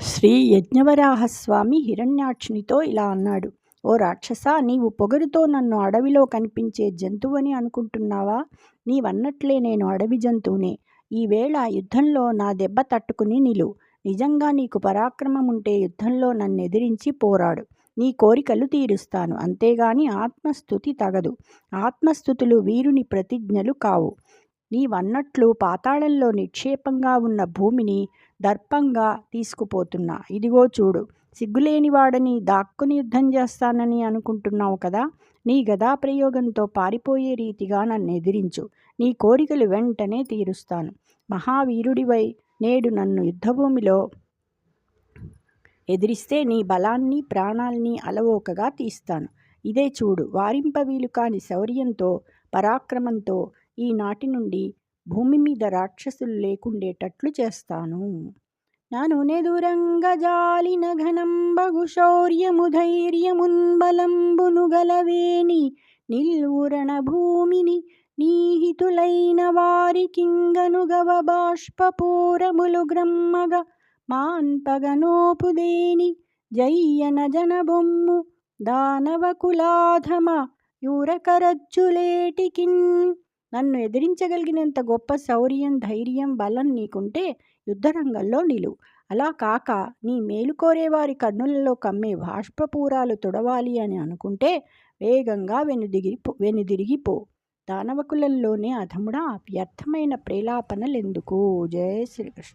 శ్రీ యజ్ఞవరాహస్వామి హిరణ్యాక్షునితో ఇలా అన్నాడు. ఓ రాక్షసా, నీవు పొగరుతో నన్ను అడవిలో కనిపించే జంతువని అనుకుంటున్నావా? నీవన్నట్లే నేను అడవి జంతువునే. ఈవేళ యుద్ధంలో నా దెబ్బ తట్టుకుని నిలువు. నిజంగా నీకు పరాక్రమం ఉంటే యుద్ధంలో నన్నెదిరించి పోరాడు. నీ కోరికలు తీరుస్తాను. అంతేగాని ఆత్మస్థుతి తగదు. ఆత్మస్థుతులు వీరుని ప్రతిజ్ఞలు కావు. నీవన్నట్లు పాతాళంలో నిక్షేపంగా ఉన్న భూమిని దర్పంగా తీసుకుపోతున్నా. ఇదిగో చూడు. సిగ్గులేనివాడని దాక్కుని యుద్ధం చేస్తానని అనుకుంటున్నావు కదా. నీ గదా ప్రయోగంతో పారిపోయే రీతిగా నన్ను ఎదిరించు. నీ కోరికలు వెంటనే తీరుస్తాను. మహావీరుడివై నేడు నన్ను యుద్ధభూమిలో ఎదిరిస్తే నీ బలాన్ని ప్రాణాల్ని అలవోకగా తీస్తాను. ఇదే చూడు. వారింపవీలు కాని శౌర్యంతో పరాక్రమంతో ఈనాటి నుండి భూమి మీద రాక్షసులు లేకుండేటట్లు చేస్తాను. నానునే దూరంగ జాలిన ఘనంబగు శౌర్యము ధైర్యమున్ బలంబును గలవేని నిల్వురణ భూమిని నీహితులైన వారికింగనుగవ బాష్పపూరములు గ్రమ్మగ మాన్పగనోపుదేని జయ్యన జనబొమ్ము దానవకులాధమ యూరకరజ్జులేటికిన్. నన్ను ఎదిరించగలిగినంత గొప్ప శౌర్యం ధైర్యం బలం నీకుంటే యుద్ధరంగంలో నిలువు. అలా కాక నీ మేలు కోరేవారి కన్నులలో కమ్మే బాష్పపూరాలు తుడవాలి అని అనుకుంటే వేగంగా వెనుదిరిగిపో. దానవకులంలోనే అధముడా, వ్యర్థమైన ప్రేలాపనలెందుకు? జయ శ్రీకృష్ణ.